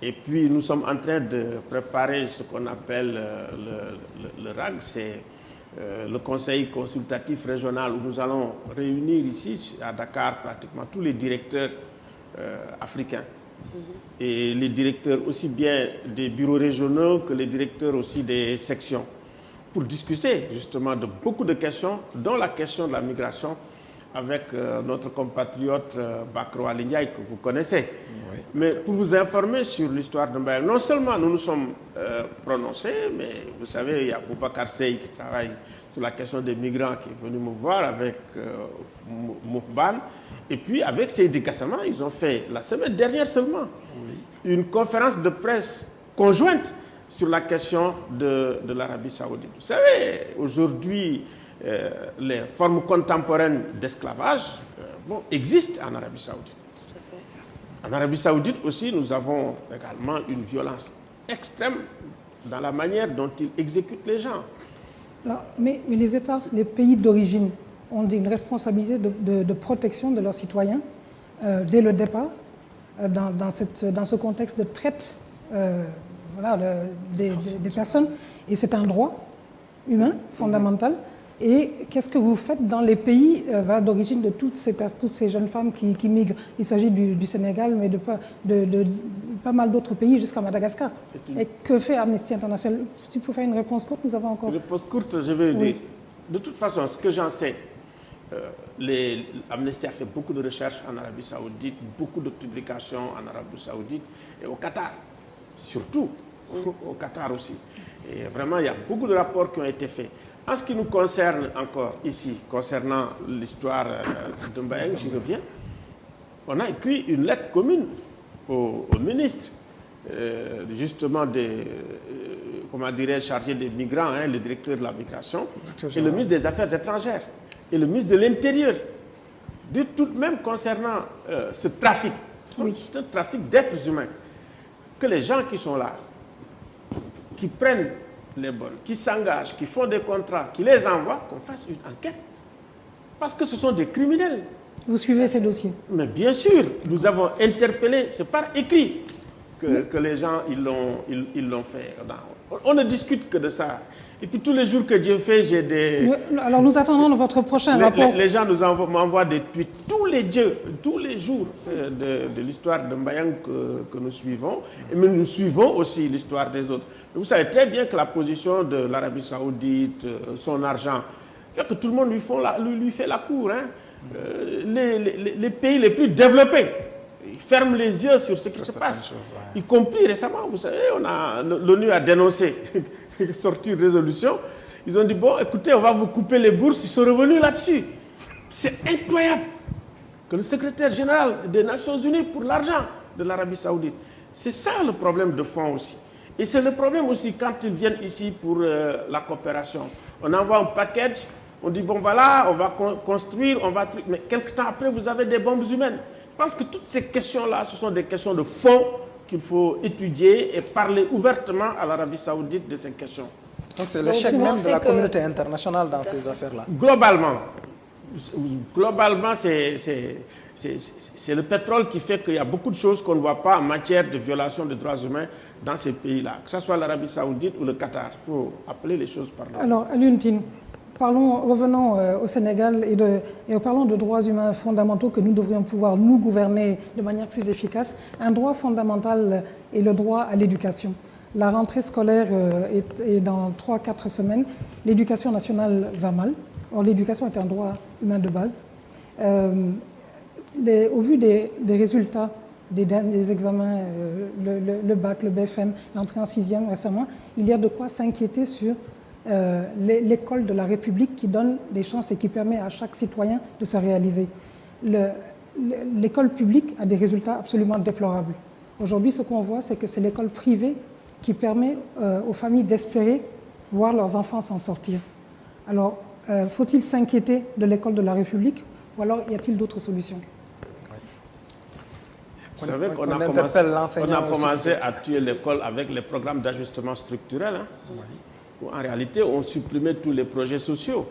Et puis nous sommes en train de préparer ce qu'on appelle le RAG, c'est le conseil consultatif régional où nous allons réunir ici à Dakar pratiquement tous les directeurs africains. Et les directeurs aussi bien des bureaux régionaux que les directeurs aussi des sections pour discuter justement de beaucoup de questions, dont la question de la migration avec notre compatriote Bakro Ali Ndiaye que vous connaissez. Oui. Mais pour vous informer sur l'histoire de Mbayang, non seulement nous nous sommes prononcés, mais vous savez, il y a Boubacar Seye qui travaille sur la question des migrants qui est venu me voir avec Moukban. Et puis avec Seydi Gassama, ils ont fait la semaine dernière seulement une conférence de presse conjointe sur la question de l'Arabie Saoudite. Vous savez, aujourd'hui, les formes contemporaines d'esclavage existent en Arabie Saoudite. En Arabie Saoudite aussi, nous avons également une violence extrême dans la manière dont ils exécutent les gens. Alors, mais les États, les pays d'origine ont une responsabilité de protection de leurs citoyens dès le départ, dans ce contexte de traite voilà, des personnes. Et c'est un droit humain fondamental. Et qu'est-ce que vous faites dans les pays voilà, d'origine de toutes ces jeunes femmes qui migrent? Il s'agit du Sénégal, mais de pas mal d'autres pays jusqu'à Madagascar. Et que fait Amnesty International? Si vous pouvez faire une réponse courte, nous avons encore... Une réponse courte, je vais dire. De toute façon, ce que j'en sais, Amnesty a fait beaucoup de recherches en Arabie Saoudite, beaucoup de publications en Arabie Saoudite et au Qatar, surtout au Qatar aussi. Et vraiment, il y a beaucoup de rapports qui ont été faits. En ce qui nous concerne encore ici, concernant l'histoire de Mbayang, j'y reviens, on a écrit une lettre commune au ministre, justement comment dirais-je, chargé des migrants, hein, le directeur de la migration, et le ministre des Affaires étrangères, et le ministre de l'Intérieur. Tout de même concernant ce trafic, c'est un trafic d'êtres humains, que les gens qui sont là, qui prennent les bonnes, qui s'engagent, qui font des contrats, qui les envoient, qu'on fasse une enquête. Parce que ce sont des criminels. Vous suivez ces dossiers? Mais bien sûr, nous avons interpellé, c'est par écrit que les gens ils l'ont fait. On ne discute que de ça. Et puis tous les jours que Dieu fait, j'ai des... Alors nous attendons votre prochain rapport. Les gens m'envoient des tweets tous les jours de l'histoire de Mbayang que nous suivons. Mais nous suivons aussi l'histoire des autres. Vous savez très bien que la position de l'Arabie Saoudite, son argent, fait que tout le monde lui fait la cour. Hein. Les pays les plus développés, ils ferment les yeux sur ce qui se passe. Y compris récemment, vous savez, l'ONU a dénoncé, sorti une résolution. Ils ont dit, bon, écoutez, on va vous couper les bourses. Ils sont revenus là-dessus. C'est incroyable que le secrétaire général des Nations Unies pour l'argent de l'Arabie Saoudite. C'est ça le problème de fond aussi. Et c'est le problème aussi quand ils viennent ici pour la coopération. On envoie un package, on dit, bon voilà, on va construire, on va... Mais quelque temps après, vous avez des bombes humaines. Je pense que toutes ces questions-là, ce sont des questions de fond qu'il faut étudier et parler ouvertement à l'Arabie Saoudite de ces questions. Donc c'est l'échec même de la communauté internationale dans ces affaires-là. Globalement, c'est le pétrole qui fait qu'il y a beaucoup de choses qu'on ne voit pas en matière de violation des droits humains dans ces pays-là, que ce soit l'Arabie Saoudite ou le Qatar. Il faut appeler les choses par là. Alors, Alioune Tine, revenons au Sénégal et parlons de droits humains fondamentaux que nous devrions pouvoir nous gouverner de manière plus efficace. Un droit fondamental est le droit à l'éducation. La rentrée scolaire est dans 3-4 semaines. L'éducation nationale va mal. Or, l'éducation est un droit humain de base. Au vu des résultats des examens, le bac, le BFM, l'entrée en 6e récemment, il y a de quoi s'inquiéter sur l'école de la République qui donne des chances et qui permet à chaque citoyen de se réaliser. L'école publique a des résultats absolument déplorables. Aujourd'hui, ce qu'on voit, c'est que c'est l'école privée qui permet aux familles d'espérer voir leurs enfants s'en sortir. Alors, faut-il s'inquiéter de l'école de la République ou alors y a-t-il d'autres solutions? Vous savez qu'on a commencé à tuer l'école avec les programmes d'ajustement structurel, hein, où en réalité on supprimait tous les projets sociaux.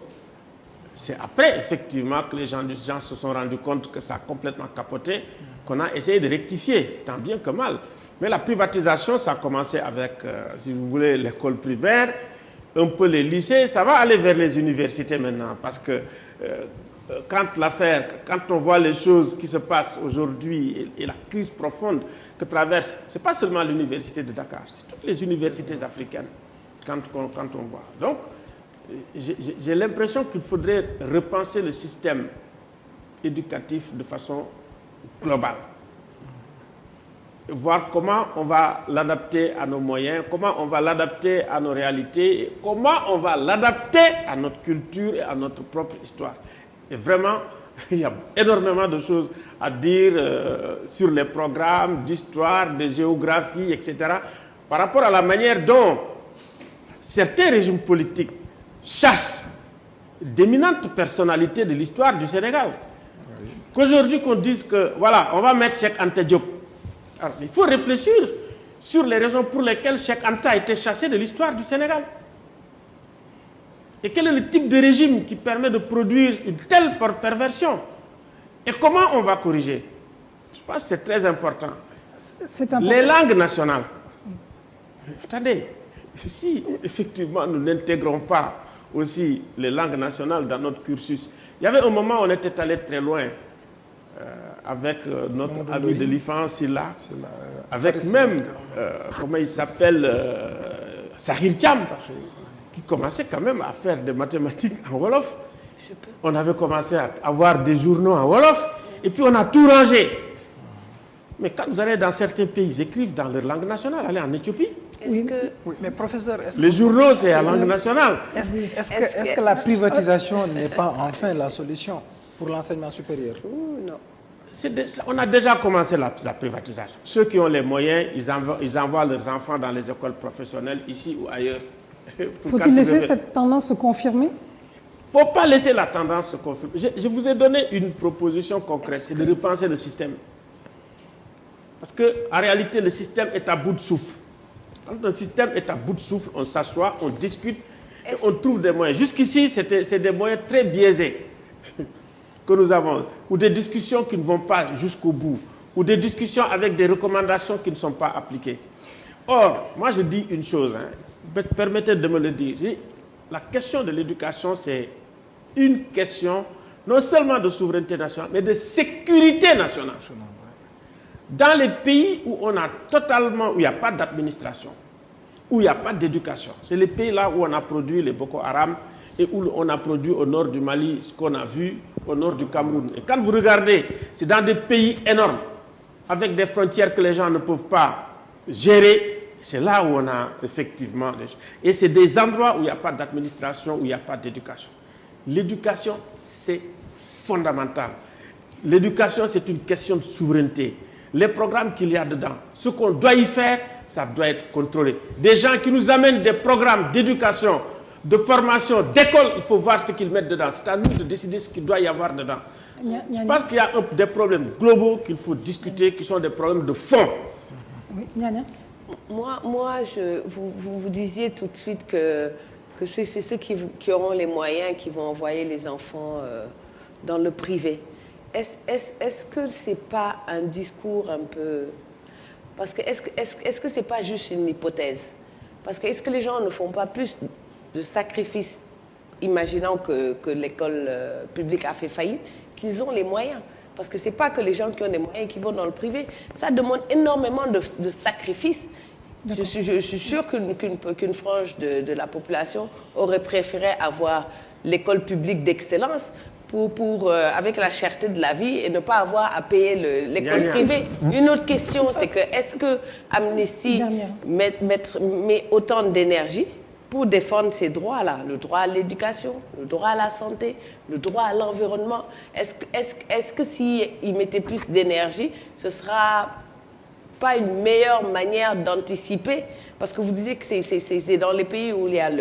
C'est après, effectivement, que les gens se sont rendus compte que ça a complètement capoté, qu'on a essayé de rectifier, tant bien que mal. Mais la privatisation, ça a commencé avec, si vous voulez, l'école primaire, un peu les lycées, ça va aller vers les universités maintenant, parce que quand on voit les choses qui se passent aujourd'hui et la crise profonde que traverse, ce n'est pas seulement l'université de Dakar, c'est toutes les universités africaines, quand on voit. Donc, j'ai l'impression qu'il faudrait repenser le système éducatif de façon globale. Voir comment on va l'adapter à nos moyens, comment on va l'adapter à nos réalités, et comment on va l'adapter à notre culture et à notre propre histoire. Et vraiment, il y a énormément de choses à dire sur les programmes d'histoire, de géographie, etc. par rapport à la manière dont certains régimes politiques chassent d'éminentes personnalités de l'histoire du Sénégal. Qu'aujourd'hui, qu'on dise que, voilà, on va mettre Cheikh Anta Diop. Alors, il faut réfléchir sur les raisons pour lesquelles Cheikh Anta a été chassé de l'histoire du Sénégal. Et quel est le type de régime qui permet de produire une telle perversion? Et comment on va corriger? Je pense que c'est très important. Les langues nationales. Attendez, si effectivement nous n'intégrons pas aussi les langues nationales dans notre cursus, il y avait un moment où on était allé très loin avec notre ami de l'IFAN, Silla, avec même, comment il s'appelle, Sahir Thiam, qui commençait quand même à faire des mathématiques en Wolof. On avait commencé à avoir des journaux en Wolof, et puis on a tout rangé. Mais quand vous allez dans certains pays, ils écrivent dans leur langue nationale. Allez en Éthiopie. Oui, mais professeur, les journaux, c'est en langue nationale. Est-ce que la privatisation n'est pas enfin la solution pour l'enseignement supérieur? Non. On a déjà commencé la privatisation. Ceux qui ont les moyens, ils envoient leurs enfants dans les écoles professionnelles, ici ou ailleurs. Faut-il laisser cette tendance se confirmer? Il ne faut pas laisser la tendance se confirmer. Je vous ai donné une proposition concrète, c'est de repenser le système. Parce qu'en réalité, le système est à bout de souffle. Quand le système est à bout de souffle, on s'assoit, on discute et on trouve des moyens. Jusqu'ici, c'est des moyens très biaisés que nous avons, ou des discussions qui ne vont pas jusqu'au bout, ou des discussions avec des recommandations qui ne sont pas appliquées. Or, moi je dis une chose, permettez de me le dire, la question de l'éducation, c'est une question non seulement de souveraineté nationale, mais de sécurité nationale. Dans les pays où on a totalement, où il n'y a pas d'administration, où il n'y a pas d'éducation, c'est les pays là où on a produit les Boko Haram et où on a produit au nord du Mali ce qu'on a vu au nord du Cameroun. Et quand vous regardez, c'est dans des pays énormes, avec des frontières que les gens ne peuvent pas gérer, c'est là où on a effectivement des choses. Et c'est des endroits où il n'y a pas d'administration, où il n'y a pas d'éducation. L'éducation, c'est fondamental. L'éducation, c'est une question de souveraineté. Les programmes qu'il y a dedans, ce qu'on doit y faire, ça doit être contrôlé. Des gens qui nous amènent des programmes d'éducation, de formation, d'école, il faut voir ce qu'ils mettent dedans. C'est à nous de décider ce qu'il doit y avoir dedans. Je pense qu'il y a des problèmes globaux qu'il faut discuter, qui sont des problèmes de fond. Oui, Nyanya. Moi vous disiez tout de suite que c'est ceux qui auront les moyens qui vont envoyer les enfants dans le privé. Est-ce que ce n'est pas un discours un peu... Parce que est-ce que ce n'est pas juste une hypothèse? Parce que est-ce que les gens ne font pas plus de sacrifices, imaginant que l'école publique a fait faillite, qu'ils ont les moyens? Parce que ce n'est pas que les gens qui ont des moyens qui vont dans le privé. Ça demande énormément de sacrifices. Je suis sûre qu'une frange de la population aurait préféré avoir l'école publique d'excellence avec la cherté de la vie et ne pas avoir à payer l'école privée. Une autre question, c'est que est-ce que Amnesty met autant d'énergie pour défendre ces droits-là, le droit à l'éducation, le droit à la santé, le droit à l'environnement? Est-ce que s'ils mettaient plus d'énergie, ce ne sera pas une meilleure manière d'anticiper? Parce que vous disiez que c'est dans les pays où il y a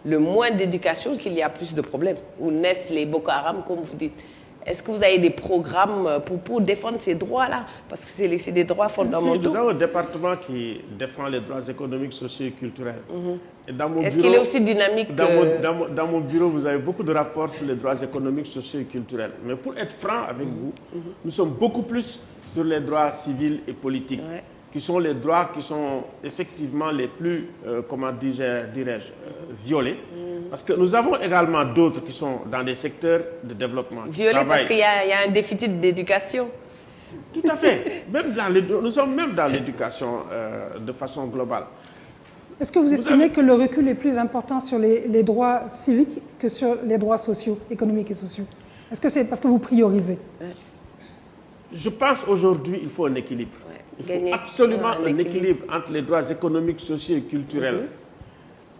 le moins d'éducation qu'il y a plus de problèmes, où naissent les Boko Haram, comme vous dites. Est-ce que vous avez des programmes pour défendre ces droits-là? Parce que c'est des droits fondamentaux. Nous avons un département qui défend les droits économiques, sociaux et culturels. Est-ce qu'il est aussi dynamique dans mon bureau, vous avez beaucoup de rapports sur les droits économiques, sociaux et culturels. Mais pour être franc avec vous, nous sommes beaucoup plus sur les droits civils et politiques, qui sont les droits qui sont effectivement les plus, comment dirais-je, violés. Parce que nous avons également d'autres qui sont dans des secteurs de développement. Violés parce qu'il y a un déficit d'éducation. Tout à fait. Nous sommes même dans l'éducation de façon globale. Est-ce que vous estimez que le recul est plus important sur les droits civiques que sur les droits sociaux, économiques et sociaux? Est-ce que c'est parce que vous priorisez? Je pense aujourd'hui qu'il faut un équilibre. Il faut absolument un équilibre entre les droits économiques, sociaux et culturels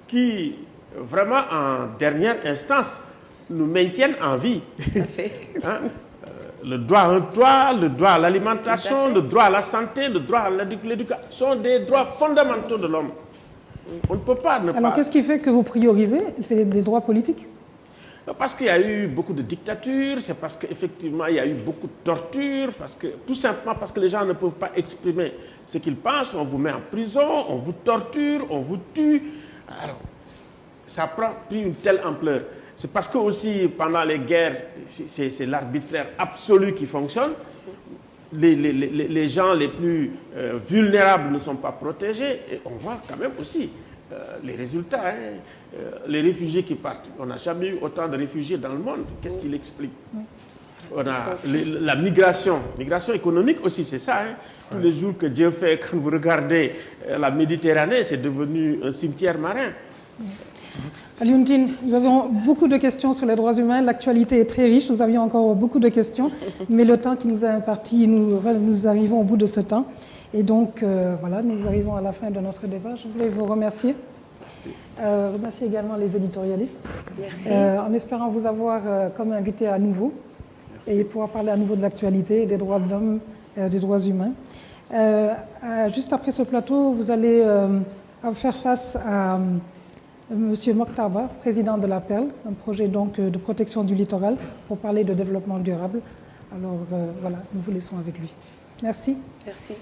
qui, vraiment, en dernière instance, nous maintiennent en vie. Hein? Le droit à un toit, le droit à l'alimentation, le droit à la santé, le droit à l'éducation sont des droits fondamentaux de l'homme. On ne peut pas ne pas... Alors, qu'est-ce qui fait que vous priorisez? C'est des droits politiques? Parce qu'il y a eu beaucoup de dictatures, c'est parce qu'effectivement il y a eu beaucoup de tortures, tout simplement parce que les gens ne peuvent pas exprimer ce qu'ils pensent, on vous met en prison, on vous torture, on vous tue. Alors, ça a pris une telle ampleur. C'est parce que aussi pendant les guerres, c'est l'arbitraire absolu qui fonctionne. Les gens les plus vulnérables ne sont pas protégés. Et on voit quand même aussi les résultats. Les réfugiés qui partent. On n'a jamais eu autant de réfugiés dans le monde. Qu'est-ce qu'il explique? On a la migration. Migration économique aussi, c'est ça. Tous les jours que Dieu fait, quand vous regardez la Méditerranée, c'est devenu un cimetière marin. Alioune Tine, nous avons beaucoup de questions sur les droits humains. L'actualité est très riche. Nous avions encore beaucoup de questions. Mais le temps qui nous est imparti, nous arrivons au bout de ce temps. Et donc, voilà, nous arrivons à la fin de notre débat. Je voulais vous remercier. Merci. Remercier également les éditorialistes. Merci. En espérant vous avoir comme invité à nouveau. Merci. Et pouvoir parler à nouveau de l'actualité, des droits de l'homme, des droits humains. Juste après ce plateau, vous allez faire face à M. Mokhtar, président de la Perle, un projet donc de protection du littoral pour parler de développement durable. Alors voilà, nous vous laissons avec lui. Merci. Merci.